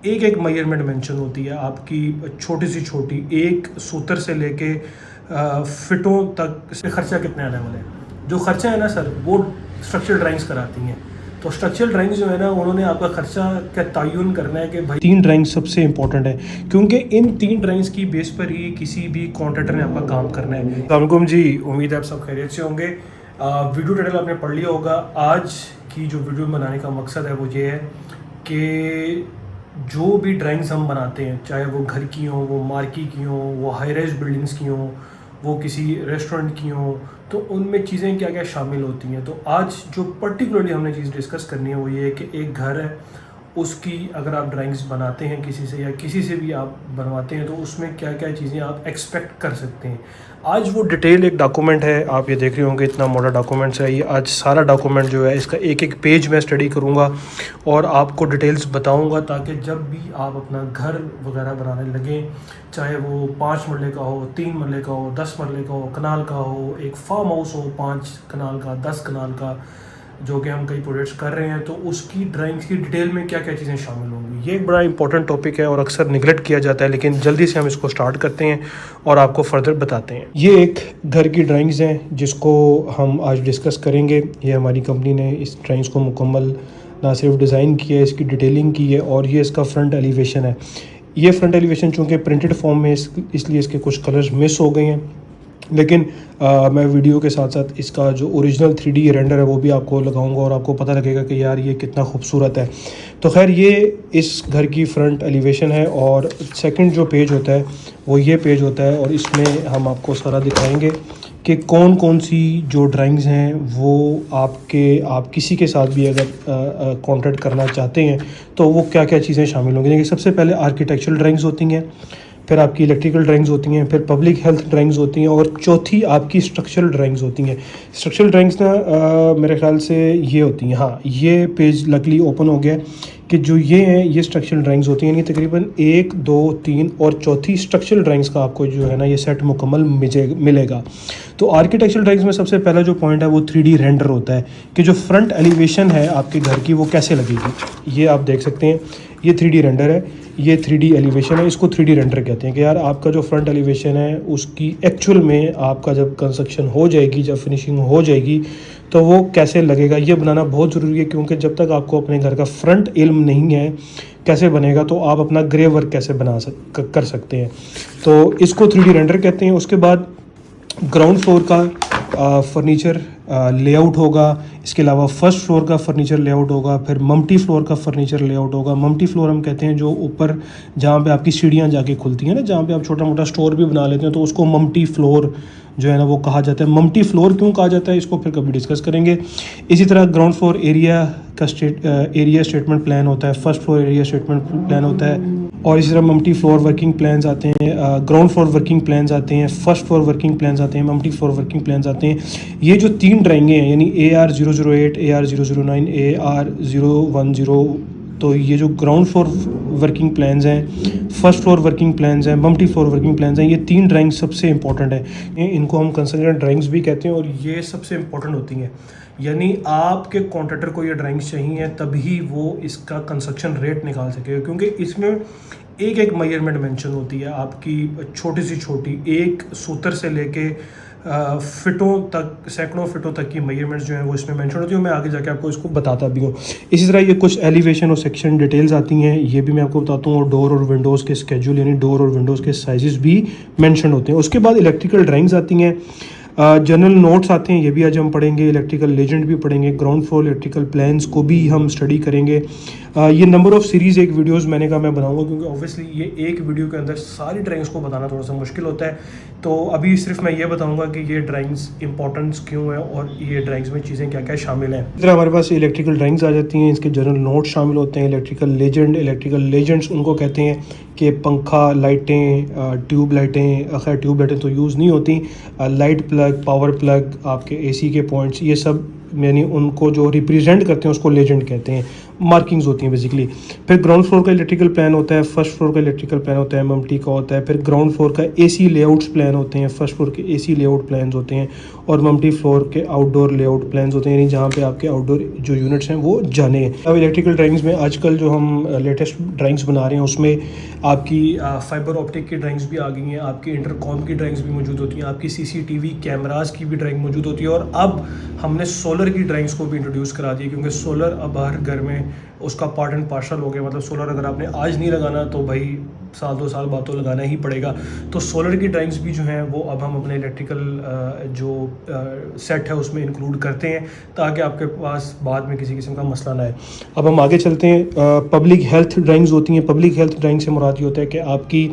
एक एक measurement mention होती है आपकी, छोटी से छोटी एक सूत्र से लेके फिटों तक। इसमें खर्चा कितने आने वाले हैं? जो खर्चा है ना सर, वो स्ट्रक्चरल ड्राइंग्स कराती हैं। तो स्ट्रक्चरल ड्राइंग्स जो है ना, उन्होंने आपका खर्चा का तयन करना है कि भाई 3 ड्राइंग्स सबसे इंपॉर्टेंट है, क्योंकि इन 3 ड्राइंग्स की बेस पर ही किसी भी कॉन्ट्रैक्टर ने आपका काम करना है। अस्सलाम जी, उम्मीद है आप सब खैरियत से होंगे। वीडियो टाइटल आपने पढ़ लिया होगा। आज की जो वीडियो बनाने का मकसद है वो ये है कि जो भी ड्राइंग्स हम बनाते हैं, चाहे वो घर की हों, वो मार्केट की हों, वो हाई राइज बिल्डिंग्स की हों, वो किसी रेस्टोरेंट की हों, तो उनमें चीज़ें क्या क्या शामिल होती हैं। तो आज जो पर्टिकुलरली हमने चीज़ डिस्कस करनी है वो ये है कि एक घर है, उसकी अगर आप ड्राइंग्स बनाते हैं किसी से या किसी से भी आप बनवाते हैं, तो उसमें क्या क्या चीज़ें आप एक्सपेक्ट कर सकते हैं। आज वो डिटेल एक डॉक्यूमेंट है, आप ये देख रहे होंगे इतना मोटा डॉक्यूमेंट्स है ये। आज सारा डॉक्यूमेंट जो है, इसका एक एक पेज मैं स्टडी करूँगा और आपको डिटेल्स बताऊँगा, ताकि जब भी आप अपना घर वगैरह बनाने लगें, चाहे वो 5 मरले का हो, 3 मरले का हो, 10 मरले का हो, कनाल का हो, एक फार्म हाउस हो 5 कनाल का, 10 कनाल का, जो कि हम कई प्रोजेक्ट्स कर रहे हैं, तो उसकी ड्राइंग्स की डिटेल में क्या क्या चीज़ें शामिल होंगी। ये एक बड़ा इंपॉर्टेंट टॉपिक है और अक्सर निगलेक्ट किया जाता है, लेकिन जल्दी से हम इसको स्टार्ट करते हैं और आपको फर्दर बताते हैं। ये एक घर की ड्राइंग्स हैं जिसको हम आज डिस्कस करेंगे। ये हमारी कंपनी ने इस ड्राइंग्स को मुकम्मल ना सिर्फ डिज़ाइन किया है, इसकी डिटेलिंग की है, और ये इसका फ्रंट एलिवेशन है। ये फ्रंट एलिवेशन चूँकि प्रिंटेड फॉर्म में इसलिए इसके कुछ कलर्स मिस हो गए हैं, लेकिन मैं वीडियो के साथ साथ इसका जो ओरिजिनल 3D रेंडर है वो भी आपको लगाऊंगा और आपको पता लगेगा कि यार ये कितना खूबसूरत है। तो खैर, ये इस घर की फ्रंट एलिवेशन है, और सेकंड जो पेज होता है वो ये पेज होता है, और इसमें हम आपको सारा दिखाएंगे कि कौन कौन सी जो ड्राइंग्स हैं वो आप किसी के साथ भी अगर कॉन्ट्रैक्ट करना चाहते हैं तो वो क्या क्या चीज़ें शामिल होंगी। देखिए, सबसे पहले आर्किटेक्चरल ड्राइंग्स होती हैं, फिर आपकी इलेक्ट्रिकल ड्राइंग्स होती हैं, फिर पब्लिक हेल्थ ड्राइंग्स होती हैं, और चौथी आपकी स्ट्रक्चरल ड्राइंग्स होती हैं। स्ट्रक्चरल ड्राइंग्स ना मेरे ख्याल से ये होती हैं, हाँ, ये पेज लकली ओपन हो गया कि जो ये हैं ये स्ट्रक्चरल ड्राइंग्स होती हैं। यानी तकरीबन 1, 2, 3 और चौथी स्ट्रक्चरल ड्राइंग्स का आपको जो है ना ये सेट मुकम्मल मिलेगा। तो आर्किटेक्चरल ड्राइंग्स में सबसे पहला जो पॉइंट है वो 3D रेंडर होता है कि जो फ्रंट एलिवेशन है आपके घर की वो कैसे लगेगी। ये आप देख सकते हैं, ये 3D रेंडर है, ये 3D एलिवेशन है। इसको 3D रेंडर कहते हैं कि यार आपका जो फ्रंट एलिवेशन है उसकी एक्चुअल में आपका जब कंस्ट्रक्शन हो जाएगी, जब फिनिशिंग हो जाएगी, तो वो कैसे लगेगा। ये बनाना बहुत ज़रूरी है, क्योंकि जब तक आपको अपने घर का फ्रंट इल्म नहीं है कैसे बनेगा, तो आप अपना ग्रे वर्क कैसे कर सकते हैं। तो इसको 3D रेंडर कहते हैं। उसके बाद ग्राउंड फ्लोर का फर्नीचर लेआउट होगा, इसके अलावा फर्स्ट फ्लोर का फर्नीचर लेआउट होगा, फिर मम्टी फ्लोर का फर्नीचर लेआउट होगा। मम्टी फ्लोर हम कहते हैं जो ऊपर जहाँ पे आपकी सीढ़ियाँ जाके खुलती हैं ना, जहाँ पे आप छोटा मोटा स्टोर भी बना लेते हैं, तो उसको मम्टी फ्लोर जो है ना वो कहा जाता है। मम्टी फ्लोर क्यों कहा जाता है इसको फिर कभी डिस्कस करेंगे। इसी तरह ग्राउंड फ्लोर एरिया का एरिया स्टेटमेंट प्लान होता है, first floor area statement plan होता है, और इसी तरह मम्टी फ्लोर वर्किंग प्लान्स आते हैं, ग्राउंड फ्लोर वर्किंग प्लान्स आते हैं, फर्स्ट फ्लोर वर्किंग प्लान्स आते हैं, मम्टी फ्लोर वर्किंग प्लान्स आते हैं। ये जो 3 ड्राइंगें हैं, यानी AR008, AR009, AR010, तो ये जो ग्राउंड फ्लोर वर्किंग प्लान्स हैं, फर्स्ट फ्लोर वर्किंग प्लान्स हैं, मल्टी फ्लोर वर्किंग प्लान्स हैं, ये 3 ड्राइंग सबसे इंपॉर्टेंट है। इनको हम कंसल्टेंट ड्राइंग्स भी कहते हैं, और ये सबसे इंपॉर्टेंट होती हैं। यानी आपके कॉन्ट्रैक्टर को ये ड्राइंग्स चाहिए तभी वो इसका कंस्ट्रक्शन रेट निकाल सकेगा, क्योंकि इसमें एक एक मेजरमेंट मेंशन होती है आपकी, छोटी से छोटी एक सूत्र से लेके फिटों तक, सैकड़ों फिटों तक की मेजरमेंट्स जो हैं वो इसमें मेंशन होती है। मैं आगे जाके आपको इसको बताता भी हूँ। इसी तरह ये कुछ एलिवेशन और सेक्शन डिटेल्स आती हैं, ये भी मैं आपको बताता हूँ। और डोर और विंडोज़ के स्केड्यूल, यानी डोर और विंडोज़ के साइजेस भी मेंशन होते हैं। उसके बाद इलेक्ट्रिकल ड्राइंग्स आती हैं, जनरल नोट्स आते हैं, ये भी आज हम पढ़ेंगे। इलेक्ट्रिकल लेजेंड भी पढ़ेंगे, ग्राउंड फ्लोर इलेक्ट्रिकल प्लान्स को भी हम स्टडी करेंगे। ये नंबर ऑफ़ सीरीज़ एक वीडियोस मैंने कहा मैं बनाऊंगा, क्योंकि ऑब्वियसली ये एक वीडियो के अंदर सारी ड्राइंग्स को बताना थोड़ा सा मुश्किल होता है। तो अभी सिर्फ मैं ये बताऊंगा कि ये ड्राइंग्स इंपॉर्टेंस क्यों है और ये ड्राइंग्स में चीज़ें क्या क्या शामिल हैं। इस तरह हमारे पास इलेक्ट्रिकल ड्राइंग्स आ जाती हैं, इसके जनरल नोट्स शामिल होते हैं। इलेक्ट्रिकल लेजेंड्स उनको कहते हैं कि पंखा, लाइटें, ट्यूब लाइटें, खैर ट्यूब लाइटें तो यूज़ नहीं होती, लाइट प्लग, पावर प्लग, आपके AC के पॉइंट्स, ये सब यानी उनको जो रिप्रेजेंट करते हैं उसको लेजेंड कहते हैं। मार्किंग्स होती हैं बेसिकली। फिर ग्राउंड फ्लोर का इलेक्ट्रिकल प्लान होता है, फर्स्ट फ्लोर का इलेक्ट्रिकल प्लान होता है, एमएमटी का होता है। फिर ग्राउंड फ्लोर का एसी लेआउट्स प्लान होते हैं, फर्स्ट फ्लोर के एसी लेआउट प्लान्स होते हैं, और एमएमटी फ्लोर के आउटडोर लेआउट प्लान्स होते हैं, यानी जहाँ पे आपके आउटडोर जो यूनिट्स हैं वो जाने हैं। अब इलेक्ट्रिकल ड्राइंग्स में आजकल जो हम लेटेस्ट ड्राइंग्स बना रहे हैं उसमें आपकी फाइबर ऑप्टिक की ड्राइंग्स भी आ गई हैं, आपकी इंटरकॉम की ड्राइंग्स भी मौजूद होती हैं, आपकी सीसीटीवी कैमरास की भी ड्राइंग मौजूद होती है, और अब हमने सोलर की ड्राइंग्स को भी इंट्रोड्यूस करा दी, क्योंकि सोलर अब हर घर में उसका पार्ट एंड पार्सल हो गया। मतलब सोलर अगर आपने आज नहीं लगाना तो भाई साल 2 साल बाद तो लगाना ही पड़ेगा। तो सोलर की ड्राइंग्स भी जो हैं वो अब हम अपने इलेक्ट्रिकल जो सेट है उसमें इंक्लूड करते हैं, ताकि आपके पास बाद में किसी किस्म का मसला ना आए। अब हम आगे चलते हैं। पब्लिक हेल्थ ड्राइंग्स होती हैं। पब्लिक हेल्थ ड्राइंग से मुराद ये होता है कि आपकी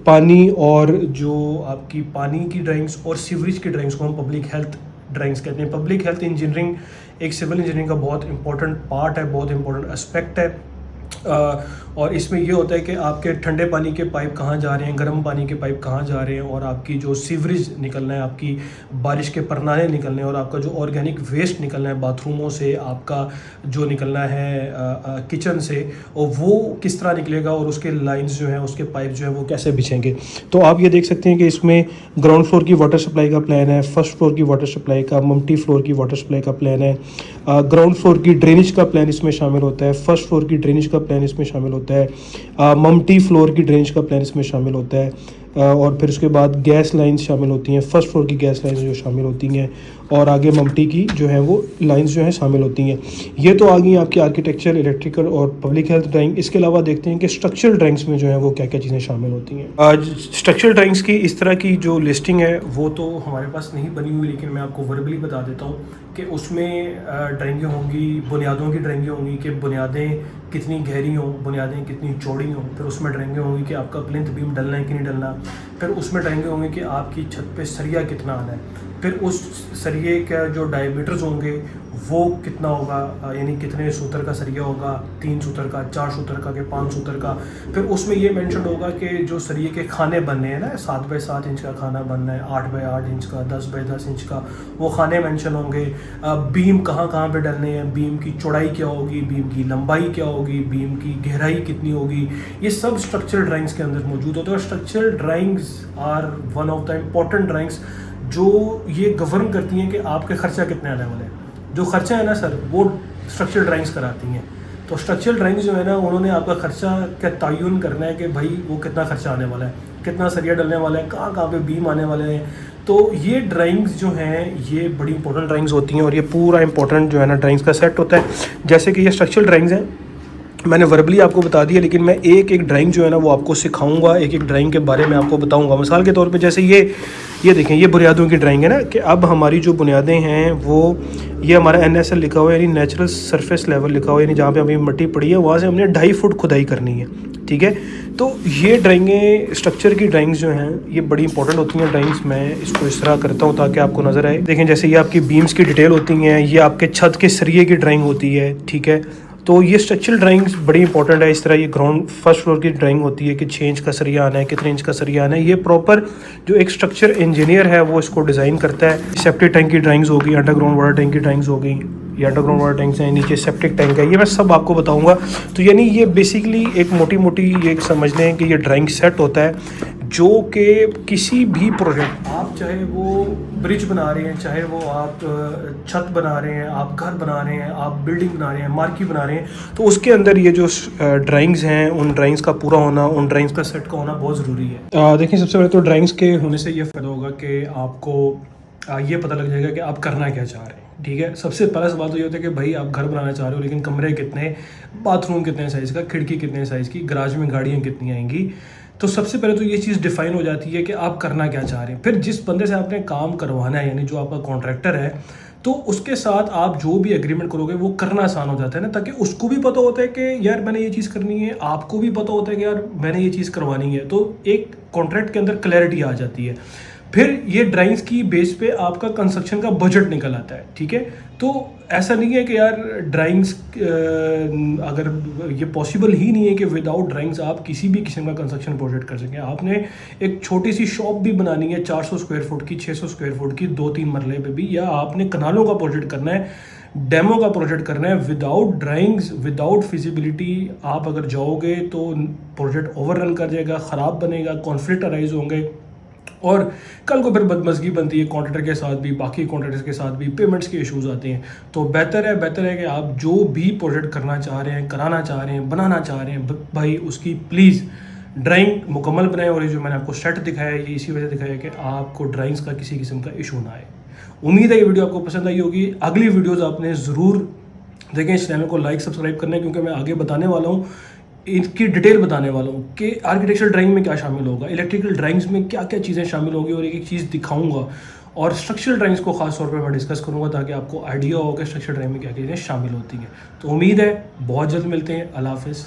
पानी और जो आपकी पानी की ड्राइंग्स और सीवरेज की ड्राइंग्स को हम पब्लिक हेल्थ ड्राइंग्स कहते हैं। पब्लिक हेल्थ इंजीनियरिंग एक सिविल इंजीनियरिंग का बहुत इंपॉर्टेंट पार्ट है, बहुत इंपॉर्टेंट एस्पेक्ट है। और इसमें ये होता है कि आपके ठंडे पानी के पाइप कहाँ जा रहे हैं, गर्म पानी के पाइप कहाँ जा रहे हैं, और आपकी जो सीवरेज निकलना है, आपकी बारिश के परनाले निकलने हैं, और आपका जो ऑर्गेनिक वेस्ट निकलना है बाथरूमों से, आपका जो निकलना है किचन से, और वो किस तरह निकलेगा, और उसके लाइंस जो हैं, उसके पाइप जो हैं वो कैसे बिछेंगे। तो आप ये देख सकते हैं कि इसमें ग्राउंड फ्लोर की वाटर सप्लाई का प्लान है, फर्स्ट फ्लोर की वाटर सप्लाई का, मल्टी फ्लोर की वाटर सप्लाई का प्लान है, ग्राउंड फ्लोर की ड्रेनेज का प्लान इसमें शामिल होता है, फर्स्ट फ्लोर की ड्रेनेज का प्लान इसमें शामिल होता है, मल्टी फ्लोर की ड्रेनेज का प्लान इसमें शामिल होता है, और फिर उसके बाद गैस लाइंस शामिल होती हैं, फर्स्ट फ्लोर की गैस लाइंस जो शामिल होती हैं, और आगे मल्टी की जो है वो लाइंस जो हैं शामिल होती हैं। ये तो आ गई आपकी आर्किटेक्चर, इलेक्ट्रिकल और पब्लिक हेल्थ ड्राइंग। इसके अलावा देखते हैं कि स्ट्रक्चरल ड्राइंग्स में जो है वो क्या क्या चीज़ें शामिल होती हैं। आज स्ट्रक्चरल ड्राइंग्स की इस तरह की जो लिस्टिंग है वो तो हमारे पास नहीं बनी हुई, लेकिन मैं आपको वर्बली बता देता हूँ कि उसमें ड्राइंगें होंगी, बुनियादों की ड्राइंगें होंगी कि बुनियादें कितनी गहरी हों, बुनियादें कितनी चौड़ी हों। फिर उसमें ड्राइंगें होंगी कि आपका प्लिंथ बीम डलना है कि नहीं डलना। फिर उसमें ड्राइंगें होंगी कि आपकी छत पे सरिया कितना आना है। फिर उस सरिये का जो डायमीटर्स होंगे वो कितना होगा, यानी कितने सूत्र का सरिया होगा, 3 सूत्र का, 4 सूत्र का, 5 सूत्र का। फिर उसमें ये मेंशन होगा कि जो सरिये के खाने बनने हैं ना, 7 बाई 7 इंच का खाना बनना है, 8 बाई 8 इंच का, 10 बाई 10 इंच का, वो खाने मेंशन होंगे। बीम कहाँ कहाँ पे डलने हैं, बीम की चौड़ाई क्या होगी, बीम की लंबाई क्या होगी, बीम की गहराई कितनी होगी, ये सब स्ट्रक्चरल ड्राइंग्स के अंदर मौजूद होते हैं। और structural drawings are one of the important drawings जो ये गवर्न करती हैं कि आपके खर्चा कितने आने वाले हैं। जो खर्चा है ना सर, वो स्ट्रक्चरल ड्राइंग्स कराती हैं। तो स्ट्रक्चरल ड्राइंग्स जो है ना, उन्होंने आपका खर्चा का तयन करना है कि भाई वो कितना खर्चा आने वाला है, कितना सरिया डलने वाला है, कहाँ कहाँ पे बीम आने वाले हैं। तो ये ड्राइंग्स जो हैं ये बड़ी इंपॉर्टेंट ड्राइंग्स होती हैं, और ये पूरा इंपॉर्टेंट जो है ना ड्राइंग्स का सेट होता है। जैसे कि ये स्ट्रक्चरल ड्राइंग्स हैं, मैंने वर्बली आपको बता दिया, लेकिन मैं एक एक ड्राइंग जो है ना वो आपको सिखाऊंगा, एक एक ड्राइंग के बारे में आपको बताऊंगा। मिसाल के तौर पे जैसे ये देखें, ये बुनियादों की ड्राइंग है ना, कि अब हमारी जो बुनियादें हैं वो ये हमारा NSL लिखा हुआ है, यानी नेचुरल सरफेस लेवल लिखा हुआ है, यानी जहाँ पे हमें मिट्टी पड़ी है वहाँ से हमने 2.5 फुट खुदाई करनी है, ठीक है। तो ये ड्राइंगें, स्ट्रक्चर की ड्राइंग्स जो हैं ये बड़ी इंपॉर्टेंट होती हैं ड्राइंग्स। मैं इसको इस तरह करता हूँ ताकि आपको नज़र आए। देखें, जैसे ये आपकी बीम्स की डिटेल होती हैं, ये आपके छत के सरिये की ड्राइंग होती है, ठीक है। तो ये स्ट्रक्चरल ड्राइंग्स बड़ी इंपॉर्टेंट है। इस तरह ये ग्राउंड फर्स्ट फ्लोर की ड्राइंग होती है कि 6 इंच का सरिया आना है, कितने इंच का सरिया आना है। ये प्रॉपर जो एक स्ट्रक्चर इंजीनियर है वो इसको डिज़ाइन करता है। सेप्टिक टैंक की ड्राइंग्स होगी, अंडरग्राउंड वाटर टैंक की ड्राइंग्स होगी, ये अंडरग्राउंड वाटर टैंक्स हैं, नीचे सेप्टिक टैंक है, ये मैं सब आपको बताऊंगा। तो यानी ये बेसिकली एक मोटी मोटी ये समझ लें कि ये ड्राइंग सेट होता है जो कि किसी भी प्रोजेक्ट, आप चाहे वो ब्रिज बना रहे हैं, चाहे वो आप छत बना रहे हैं, आप घर बना रहे हैं, आप बिल्डिंग बना रहे हैं, मार्की बना रहे हैं, तो उसके अंदर ये जो ड्राइंग्स हैं उन ड्राइंग्स का पूरा होना, उन ड्राइंग्स का सेट का होना बहुत ज़रूरी है। देखिए, सबसे पहले तो ड्राइंग्स के होने से ये फ़ायदा होगा कि आपको ये पता लग जाएगा कि आप करना क्या चाह रहे हैं, ठीक है। सबसे पहला सवाल तो ये होता है कि भाई आप घर बनाना चाह रहे हो, लेकिन कमरे कितने, बाथरूम कितने साइज़ का, खिड़की कितने साइज़ की, गराज में गाड़ियाँ कितनी आएंगी। तो सबसे पहले तो ये चीज़ डिफ़ाइन हो जाती है कि आप करना क्या चाह रहे हैं। फिर जिस बंदे से आपने काम करवाना है, यानी जो आपका कॉन्ट्रैक्टर है, तो उसके साथ आप जो भी एग्रीमेंट करोगे वो करना आसान हो जाता है ना, ताकि उसको भी पता होता है कि यार मैंने ये चीज़ करनी है, आपको भी पता होता है कि यार मैंने ये चीज़ करवानी है। तो एक कॉन्ट्रैक्ट के अंदर क्लैरिटी आ जाती है। फिर ये ड्राइंग्स की बेस पे आपका कंस्ट्रक्शन का बजट निकल आता है, ठीक है। तो ऐसा नहीं है कि यार ड्राइंग्स, अगर ये पॉसिबल ही नहीं है कि विदाउट ड्राइंग्स आप किसी भी किस्म का कंस्ट्रक्शन प्रोजेक्ट कर सकें। आपने एक छोटी सी शॉप भी बनानी है 400 स्क्वायर फुट की, 600 स्क्वायर फुट की, 2-3 मरले पे भी, या आपने कनालों का प्रोजेक्ट करना है, डेमो का प्रोजेक्ट करना है विदाउट ड्राइंग्स, विदाउट फिजिबिलिटी। आप अगर जाओगे तो प्रोजेक्ट ओवर रन कर जाएगा, ख़राब बनेगा, कॉन्फ्लिक्ट अराइज होंगे और कल को फिर बदमज़गी बनती है कॉन्ट्रैक्टर के साथ भी, बाकी कॉन्ट्रैक्टर्स के साथ भी, पेमेंट्स के इश्यूज़ आते हैं। तो बेहतर है कि आप जो भी प्रोजेक्ट करना चाह रहे हैं, कराना चाह रहे हैं, बनाना चाह रहे हैं, भाई उसकी प्लीज़ ड्राइंग मुकम्मल बनाएं। और ये जो मैंने आपको सेट दिखाया है ये इसी वजह से दिखाया है कि आपको ड्राइंग्स का किसी किस्म का इशू ना आए। उम्मीद है ये वीडियो आपको पसंद आई होगी। अगली वीडियोज़ आपने ज़रूर देखें। इस चैनल को लाइक सब्सक्राइब करना है क्योंकि मैं आगे बताने वाला हूँ, इनकी डिटेल बताने वाला हूँ कि आर्किटेक्चरल ड्राइंग में क्या शामिल होगा, इलेक्ट्रिकल ड्राइंग्स में क्या क्या चीज़ें शामिल होंगी और एक चीज़ दिखाऊंगा। और स्ट्रक्चरल ड्राइंग्स को खास तौर पे मैं डिस्कस करूँगा ताकि आपको आइडिया हो कि स्ट्रक्चरल ड्राइंग में क्या चीज़ें शामिल होती हैं। तो उम्मीद है बहुत जल्द मिलते हैं। अल्लाह हाफ़िज़।